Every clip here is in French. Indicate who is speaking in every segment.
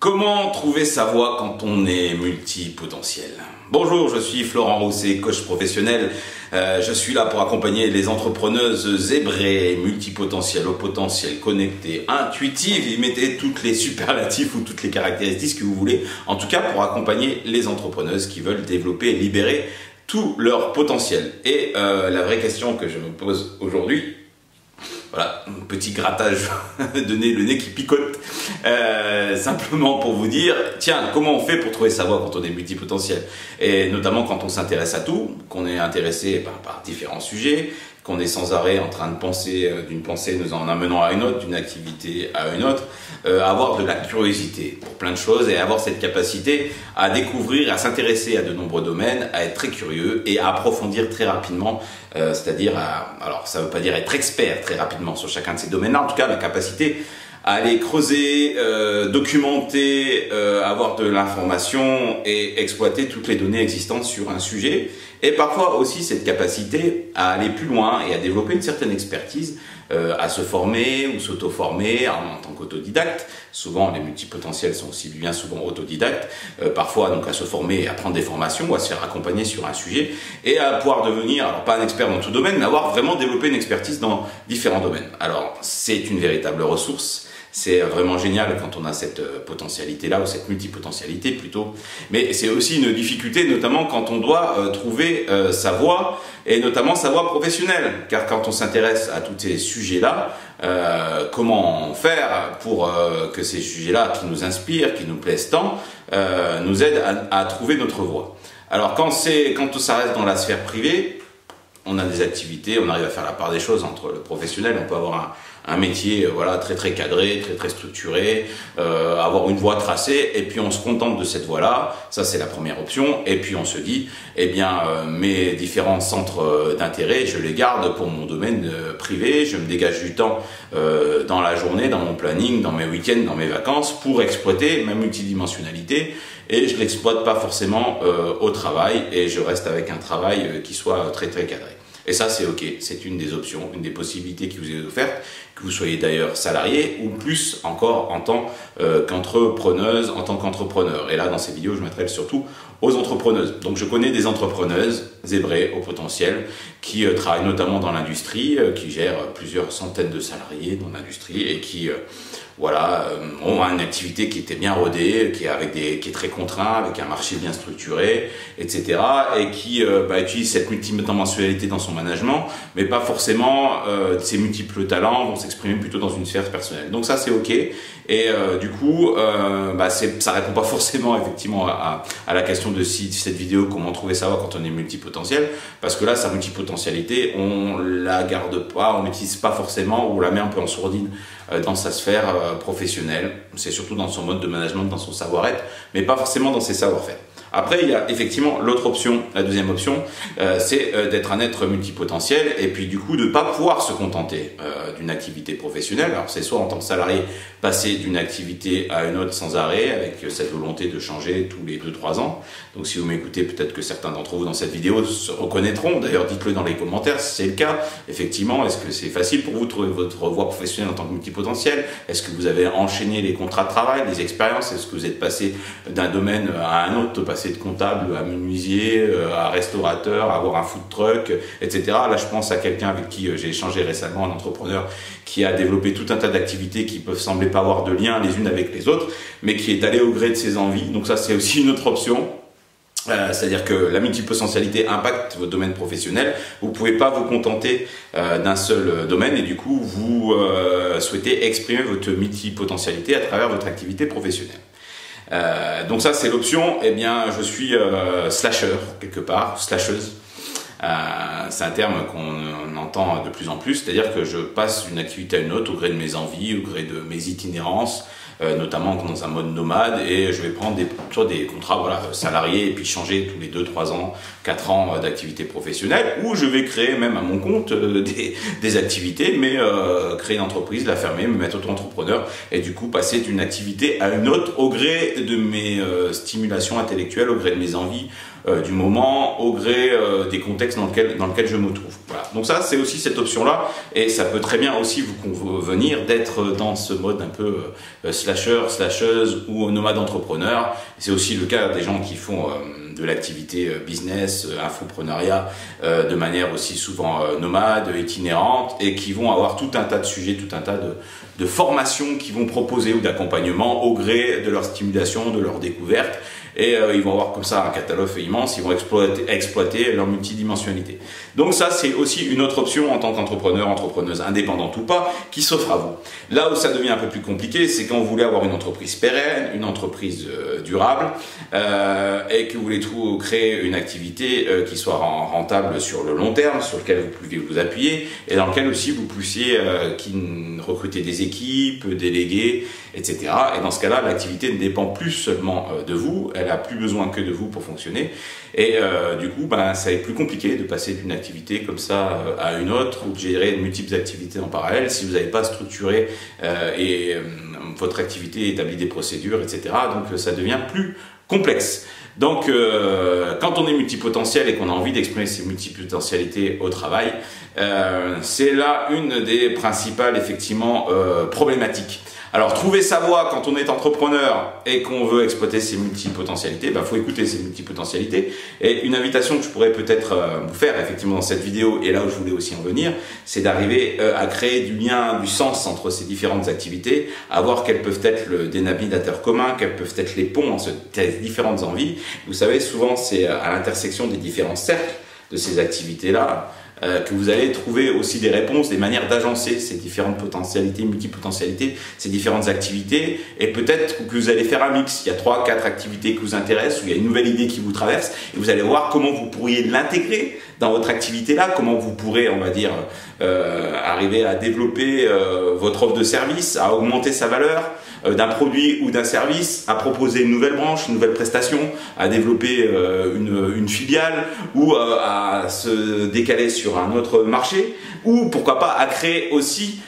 Speaker 1: Comment trouver sa voie quand on est multipotentiel? Bonjour, je suis Florent Rousset, coach professionnel. Je suis là pour accompagner les entrepreneuses zébrées, multipotentielles, au potentiel, connectées, intuitives. Y mettez toutes les superlatifs ou toutes les caractéristiques que vous voulez. En tout cas, pour accompagner les entrepreneuses qui veulent développer et libérer tout leur potentiel. Et la vraie question que je me pose aujourd'hui, voilà, un petit grattage de nez, le nez qui picote, simplement pour vous dire, tiens, comment on fait pour trouver sa voie quand on est multipotentiel? Et notamment quand on s'intéresse à tout, qu'on est intéressé par différents sujets, qu'on est sans arrêt en train de penser d'une pensée nous en amenant à une autre, d'une activité à une autre, avoir de la curiosité pour plein de choses et avoir cette capacité à découvrir, à s'intéresser à de nombreux domaines, à être très curieux et à approfondir très rapidement, c'est-à-dire, alors ça ne veut pas dire être expert très rapidement sur chacun de ces domaines-là, en tout cas la capacité à aller creuser, documenter, avoir de l'information et exploiter toutes les données existantes sur un sujet. Et parfois aussi cette capacité à aller plus loin et à développer une certaine expertise, à se former ou s'auto-former en tant qu'autodidacte. Souvent les multipotentiels sont aussi bien souvent autodidactes, parfois donc à se former et à prendre des formations ou à se faire accompagner sur un sujet et à pouvoir devenir, alors pas un expert dans tout domaine, mais avoir vraiment développé une expertise dans différents domaines. Alors c'est une véritable ressource. C'est vraiment génial quand on a cette potentialité-là, ou cette multipotentialité plutôt. Mais c'est aussi une difficulté, notamment quand on doit trouver sa voie, et notamment sa voie professionnelle. Car quand on s'intéresse à tous ces sujets-là, comment faire pour que ces sujets-là qui nous inspirent, qui nous plaisent tant, nous aident à trouver notre voie. Alors quand ça reste dans la sphère privée, on a des activités, on arrive à faire la part des choses entre le professionnel, on peut avoir un métier voilà, très cadré, très structuré, avoir une voie tracée, et puis on se contente de cette voie-là, ça c'est la première option, et puis on se dit, eh bien mes différents centres d'intérêt, je les garde pour mon domaine privé, je me dégage du temps dans la journée, dans mon planning, dans mes week-ends, dans mes vacances, pour exploiter ma multidimensionnalité, et je ne l'exploite pas forcément au travail, et je reste avec un travail qui soit très cadré. Et ça, c'est OK, c'est une des options, une des possibilités qui vous est offerte, que vous soyez d'ailleurs salarié ou plus encore en tant qu'entrepreneuse, en tant qu'entrepreneur. Et là, dans ces vidéos, je m'adresse surtout aux entrepreneuses. Donc, je connais des entrepreneuses zébrées au potentiel qui travaillent notamment dans l'industrie, qui gèrent plusieurs centaines de salariés dans l'industrie et qui voilà, ont une activité qui était bien rodée, qui est très contraint, avec un marché bien structuré, etc. Et qui utilise cette multidimensionnalité dans son management, mais pas forcément ses multiples talents vont s'exprimer plutôt dans une sphère personnelle. Donc ça c'est OK. Et du coup, ça répond pas forcément effectivement à la question de cette vidéo, comment trouver sa voie quand on est multipotentiel, parce que là sa multipotentialité, on la garde pas, on l'utilise pas forcément, ou on la met un peu en sourdine dans sa sphère professionnelle. C'est surtout dans son mode de management, dans son savoir-être, mais pas forcément dans ses savoir-faire. Après, il y a effectivement l'autre option, la deuxième option, c'est d'être un être multipotentiel et puis du coup de ne pas pouvoir se contenter d'une activité professionnelle. Alors c'est soit en tant que salarié, passer d'une activité à une autre sans arrêt avec cette volonté de changer tous les 2-3 ans. Donc si vous m'écoutez, peut-être que certains d'entre vous dans cette vidéo se reconnaîtront. D'ailleurs, dites-le dans les commentaires si c'est le cas. Effectivement, est-ce que c'est facile pour vous de trouver votre voie professionnelle en tant que multipotentiel? Est-ce que vous avez enchaîné les contrats de travail, les expériences? Est-ce que vous êtes passé d'un domaine à un autre, de comptable à menuisier, à restaurateur, à avoir un food truck, etc. Là, je pense à quelqu'un avec qui j'ai échangé récemment, un entrepreneur qui a développé tout un tas d'activités qui peuvent sembler pas avoir de lien les unes avec les autres, mais qui est allé au gré de ses envies. Donc ça, c'est aussi une autre option. C'est-à-dire que la multipotentialité impacte votre domaine professionnel. Vous ne pouvez pas vous contenter d'un seul domaine et du coup, vous souhaitez exprimer votre multipotentialité à travers votre activité professionnelle. Donc ça c'est l'option, eh bien je suis slasher quelque part, slasheuse. C'est un terme qu'on entend de plus en plus, c'est-à-dire que je passe d'une activité à une autre au gré de mes envies, au gré de mes itinérances, notamment dans un mode nomade, et je vais prendre des contrats voilà, salariés et puis changer tous les 2-3 ans, 4 ans d'activité professionnelle, ou je vais créer même à mon compte des activités, mais créer une entreprise, la fermer, me mettre auto-entrepreneur et du coup passer d'une activité à une autre au gré de mes stimulations intellectuelles, au gré de mes envies, du moment, au gré des contextes dans lequel je me trouve. Voilà. Donc ça, c'est aussi cette option-là, et ça peut très bien aussi vous convenir d'être dans ce mode un peu slasher, slasheuse ou nomade entrepreneur. C'est aussi le cas des gens qui font de l'activité business, infopreneuriat, de manière aussi souvent nomade, itinérante, et qui vont avoir tout un tas de sujets, tout un tas de formations qu'ils vont proposer ou d'accompagnement au gré de leur stimulation, de leur découverte. Et ils vont avoir comme ça un catalogue immense, ils vont exploiter leur multidimensionnalité. Donc ça, c'est aussi une autre option en tant qu'entrepreneur, entrepreneuse indépendante ou pas, qui s'offre à vous. Là où ça devient un peu plus compliqué, c'est quand vous voulez avoir une entreprise pérenne, une entreprise durable, et que vous voulez créer une activité qui soit rentable sur le long terme, sur lequel vous pouvez vous appuyer, et dans lequel aussi vous puissiez recruter des équipes, déléguer, etc. Et dans ce cas-là, l'activité ne dépend plus seulement de vous, elle a plus besoin que de vous pour fonctionner. Et du coup, ça est plus compliqué de passer d'une activité comme ça à une autre, ou de gérer de multiples activités en parallèle si vous n'avez pas structuré votre activité, établi des procédures, etc. Donc ça devient plus complexe. Donc quand on est multipotentiel et qu'on a envie d'exprimer ses multipotentialités au travail, c'est là une des principales effectivement problématiques. Alors, trouver sa voie quand on est entrepreneur et qu'on veut exploiter ses multipotentialités, faut écouter ses multipotentialités. Et une invitation que je pourrais peut-être vous faire effectivement dans cette vidéo, et là où je voulais aussi en venir, c'est d'arriver à créer du lien, du sens entre ces différentes activités, à voir quels peuvent être le dénominateur commun, quels peuvent être les ponts entre ces différentes envies. Vous savez, souvent c'est à l'intersection des différents cercles de ces activités-là que vous allez trouver aussi des réponses, des manières d'agencer ces différentes potentialités, multipotentialités, ces différentes activités, et peut-être que vous allez faire un mix. Il y a 3, 4 activités qui vous intéressent, ou il y a une nouvelle idée qui vous traverse, et vous allez voir comment vous pourriez l'intégrer dans votre activité-là, comment vous pourrez, on va dire, arriver à développer votre offre de service, à augmenter sa valeur d'un produit ou d'un service, à proposer une nouvelle branche, une nouvelle prestation, à développer une filiale, ou à se décaler sur un autre marché, ou pourquoi pas à créer aussi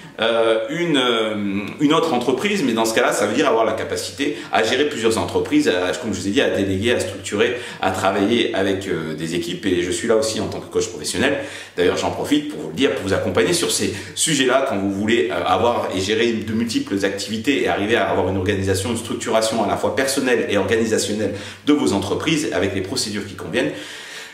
Speaker 1: une autre entreprise. Mais dans ce cas-là, ça veut dire avoir la capacité à gérer plusieurs entreprises, comme je vous ai dit, à déléguer, à structurer, à travailler avec des équipes. Et je suis là aussi en tant que coach professionnel. D'ailleurs, j'en profite pour vous le dire, pour vous accompagner sur ces sujets-là quand vous voulez avoir et gérer de multiples activités et arriver à avoir une organisation, une structuration à la fois personnelle et organisationnelle de vos entreprises avec les procédures qui conviennent.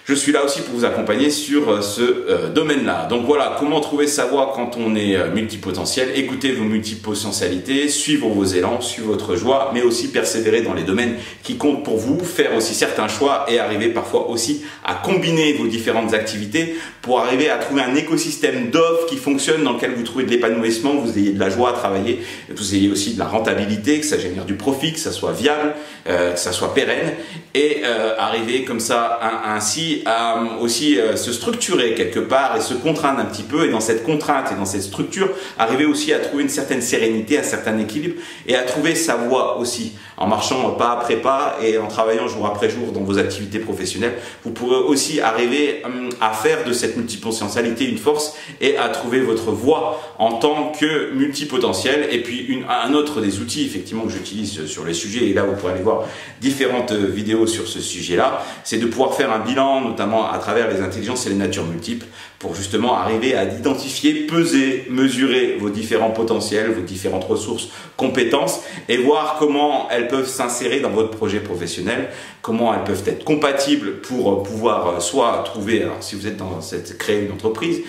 Speaker 1: Je suis là aussi pour vous accompagner sur ce domaine-là. Donc voilà, comment trouver sa voie quand on est multipotentiel. Écoutez vos multipotentialités, suivre vos élans, suivre votre joie, mais aussi persévérer dans les domaines qui comptent pour vous, faire aussi certains choix et arriver parfois aussi à combiner vos différentes activités pour arriver à trouver un écosystème d'offres qui fonctionne, dans lequel vous trouvez de l'épanouissement, que vous ayez de la joie à travailler, que vous ayez aussi de la rentabilité, que ça génère du profit, que ça soit viable, que ça soit pérenne, et arriver comme ça ainsi à aussi se structurer quelque part et se contraindre un petit peu, et dans cette contrainte et dans cette structure, arriver aussi à trouver une certaine sérénité, un certain équilibre, et à trouver sa voie aussi, en marchant pas après pas et en travaillant jour après jour dans vos activités professionnelles. Vous pourrez aussi arriver à faire de cette multipotentialité une force et à trouver votre voie en tant que multipotentiel. Et puis un autre des outils effectivement que j'utilise sur les sujets, et là vous pourrez aller voir différentes vidéos sur ce sujet-là, c'est de pouvoir faire un bilan, notamment à travers les intelligences et les natures multiples, pour justement arriver à identifier, peser, mesurer vos différents potentiels, vos différentes ressources, compétences, et voir comment elles peuvent s'insérer dans votre projet professionnel, comment elles peuvent être compatibles pour pouvoir soit trouver, alors si vous êtes dans créer une entreprise,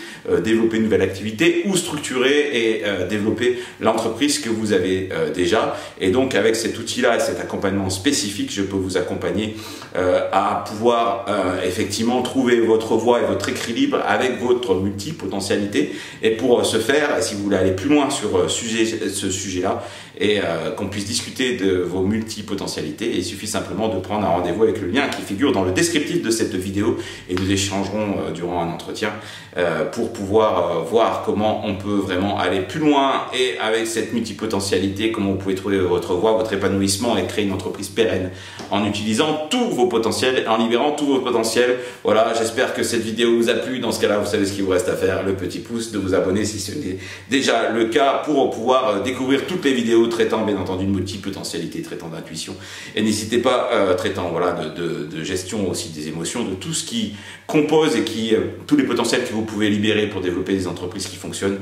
Speaker 1: développer une nouvelle activité, ou structurer et développer l'entreprise que vous avez déjà. Et donc avec cet outil-là et cet accompagnement spécifique, je peux vous accompagner à pouvoir effectivement trouver votre voie et votre équilibre avec votre multipotentialité. Et pour ce faire, si vous voulez aller plus loin sur ce sujet-là et qu'on puisse discuter de vos multipotentialités, il suffit simplement de prendre un rendez-vous avec le lien qui figure dans le descriptif de cette vidéo, et nous échangerons durant un entretien pour pouvoir voir comment on peut vraiment aller plus loin et avec cette multipotentialité, comment vous pouvez trouver votre voie, votre épanouissement et créer une entreprise pérenne en utilisant tous vos potentiels, en libérant tous vos potentiels multipotentiel. Voilà, j'espère que cette vidéo vous a plu. Dans ce cas-là, vous savez ce qu'il vous reste à faire, le petit pouce, de vous abonner si ce n'est déjà le cas pour pouvoir découvrir toutes les vidéos traitant bien entendu de multipotentialité, traitant d'intuition. Et n'hésitez pas, traitant voilà, de gestion aussi des émotions, de tout ce qui compose et tous les potentiels que vous pouvez libérer pour développer des entreprises qui fonctionnent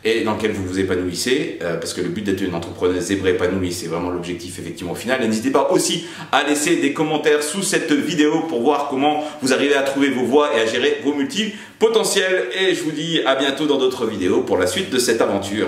Speaker 1: et dans lesquelles vous vous épanouissez, parce que le but d'être une entrepreneuse zébrée épanouie, c'est vraiment l'objectif effectivement au final. Et n'hésitez pas aussi à laisser des commentaires sous cette vidéo pour voir comment vous arrivez à trouver vos voies et à gérer vos multipotentiels. Et je vous dis à bientôt dans d'autres vidéos pour la suite de cette aventure.